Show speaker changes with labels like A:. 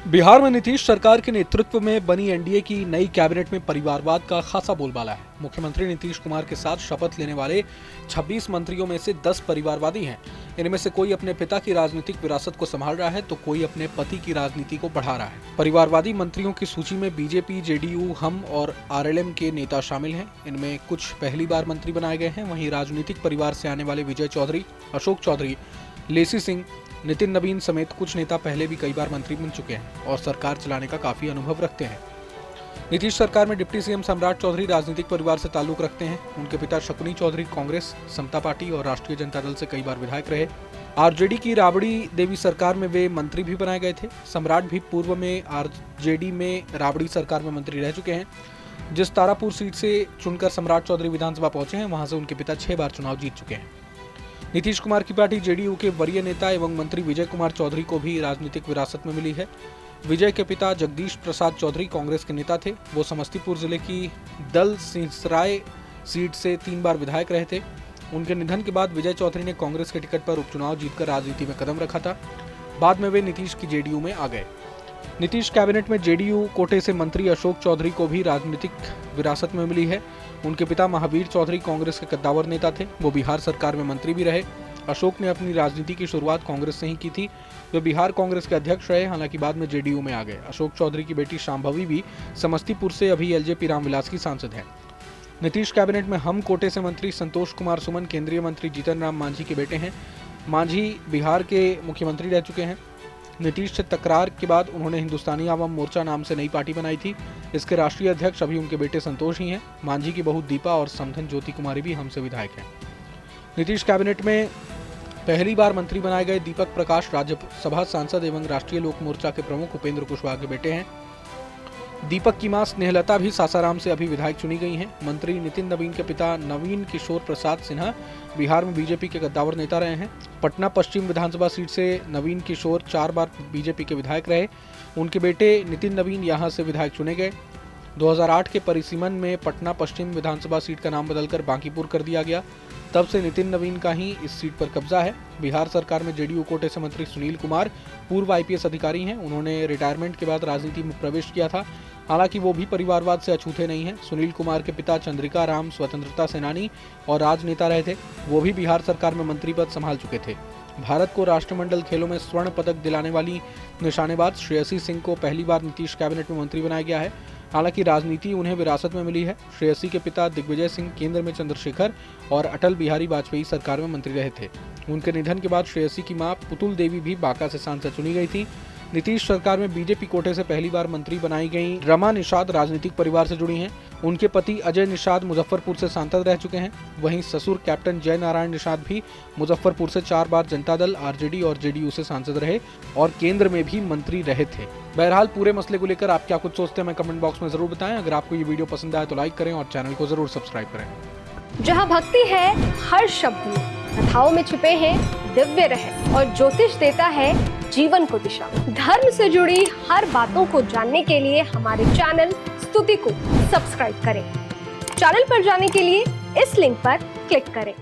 A: बिहार में नीतीश सरकार के नेतृत्व में बनी एनडीए की नई कैबिनेट में परिवारवाद का खासा बोलबाला है। मुख्यमंत्री नीतीश कुमार के साथ शपथ लेने वाले 26 मंत्रियों में से 10 परिवारवादी हैं। इनमें से कोई अपने पिता की राजनीतिक विरासत को संभाल रहा है तो कोई अपने पति की राजनीति को बढ़ा रहा है। परिवारवादी मंत्रियों की सूची में बीजेपी, जेडीयू, हम और आरएलएम के नेता शामिल हैं। इनमें कुछ पहली बार मंत्री बनाए गए हैं। वहीं राजनीतिक परिवार से आने वाले विजय चौधरी, अशोक चौधरी, लेसी सिंह, नितिन नवीन समेत कुछ नेता पहले भी कई बार मंत्री बन चुके हैं और सरकार चलाने का काफी अनुभव रखते हैं। नीतीश सरकार में डिप्टी सीएम सम्राट चौधरी राजनीतिक परिवार से ताल्लुक रखते हैं। उनके पिता शकुनी चौधरी कांग्रेस, समता पार्टी और राष्ट्रीय जनता दल से कई बार विधायक रहे। आरजेडी की राबड़ी देवी सरकार में वे मंत्री भी बनाए गए थे। सम्राट भी पूर्व में आरजेडी में राबड़ी सरकार में मंत्री रह चुके हैं। जिस तारापुर सीट से चुनकर सम्राट चौधरी विधानसभा पहुंचे हैं, वहां से उनके पिता 6 बार चुनाव जीत चुके हैं। नीतीश कुमार की पार्टी जेडीयू के वरीय नेता एवं मंत्री विजय कुमार चौधरी को भी राजनीतिक विरासत में मिली है। विजय के पिता जगदीश प्रसाद चौधरी कांग्रेस के नेता थे। वो समस्तीपुर जिले की दल सिंहसराय सीट से 3 बार विधायक रहे थे। उनके निधन के बाद विजय चौधरी ने कांग्रेस के टिकट पर उपचुनाव जीतकर राजनीति में कदम रखा था। बाद में वे नीतीश की जेडीयू में आ गए। नीतीश कैबिनेट में जेडीयू कोटे से मंत्री अशोक चौधरी को भी राजनीतिक विरासत में मिली है। उनके पिता महावीर चौधरी कांग्रेस के कद्दावर नेता थे। वो बिहार सरकार में मंत्री भी रहे। अशोक ने अपनी राजनीति की शुरुआत कांग्रेस से ही की थी। वे बिहार कांग्रेस के अध्यक्ष रहे, हालांकि बाद में जेडीयू में आ गए। अशोक चौधरी की बेटी शांभवी भी समस्तीपुर से अभी एलजेपी रामविलास की सांसद हैं। नीतीश कैबिनेट में हम कोटे से मंत्री संतोष कुमार सुमन केंद्रीय मंत्री जीतन राम मांझी के बेटे हैं। मांझी बिहार के मुख्यमंत्री रह चुके हैं। नीतीश से तकरार के बाद उन्होंने हिंदुस्तानी आवाम मोर्चा नाम से नई पार्टी बनाई थी। इसके राष्ट्रीय अध्यक्ष अभी उनके बेटे संतोष ही हैं। मांझी की बहू दीपा और समधन ज्योति कुमारी भी हमसे विधायक हैं। नीतीश कैबिनेट में पहली बार मंत्री बनाए गए दीपक प्रकाश राज्यसभा सांसद एवं राष्ट्रीय लोक मोर्चा के प्रमुख उपेंद्र कुशवाहा के बेटे हैं। दीपक की मां स्नेहलता भी सासाराम से अभी विधायक चुनी गई हैं। मंत्री नितिन नवीन के पिता नवीन किशोर प्रसाद सिन्हा बिहार में बीजेपी के कद्दावर नेता रहे हैं। पटना पश्चिम विधानसभा सीट से नवीन किशोर 4 बार बीजेपी के विधायक रहे। उनके बेटे नितिन नवीन यहां से विधायक चुने गए। 2008 के परिसीमन में पटना पश्चिम विधानसभा सीट का नाम बदलकर बांकीपुर कर दिया गया। तब से नितिन नवीन का ही इस सीट पर कब्जा है। बिहार सरकार में जेडीयू कोटे से मंत्री सुनील कुमार पूर्व आईपीएस अधिकारी हैं। उन्होंने रिटायरमेंट के बाद राजनीति में प्रवेश किया था। हालांकि वो भी परिवारवाद से अछूते नहीं हैं। सुनील कुमार के पिता चंद्रिका राम स्वतंत्रता सेनानी और राजनेता रहे थे। वो भी बिहार सरकार में मंत्री पद संभाल चुके थे। भारत को राष्ट्रमंडल खेलों में स्वर्ण पदक दिलाने वाली निशानेबाज श्रेयसी सिंह को पहली बार नीतीश कैबिनेट में मंत्री बनाया गया है। हालांकि राजनीति उन्हें विरासत में मिली है। श्रेयसी के पिता दिग्विजय सिंह केंद्र में चंद्रशेखर और अटल बिहारी वाजपेयी सरकार में मंत्री रहे थे। उनके निधन के बाद श्रेयसी की मां पुतुल देवी भी बांका से सांसद चुनी गई थी। नीतीश सरकार में बीजेपी कोटे से पहली बार मंत्री बनाई गई रमा निषाद राजनीतिक परिवार से जुड़ी हैं। उनके पति अजय निषाद मुजफ्फरपुर से सांसद रह चुके हैं। वहीं ससुर कैप्टन जय नारायण निषाद भी मुजफ्फरपुर से 4 बार जनता दल, आरजेडी और जेडीयू से सांसद रहे और केंद्र में भी मंत्री रहे थे। बहरहाल पूरे मसले को लेकर आप क्या कुछ सोचते हैं, मैं कमेंट बॉक्स में जरूर बताएं। अगर आपको ये वीडियो पसंद आए तो लाइक करें और चैनल को जरूर सब्सक्राइब करें।
B: जहाँ भक्ति है हर शब्द में, कथाओं में छुपे हैं दिव्य रहस्य और ज्योतिष देता है जीवन को दिशा। धर्म से जुड़ी हर बातों को जानने के लिए हमारे चैनल स्तुति को सब्सक्राइब करें। चैनल पर जाने के लिए इस लिंक पर क्लिक करें।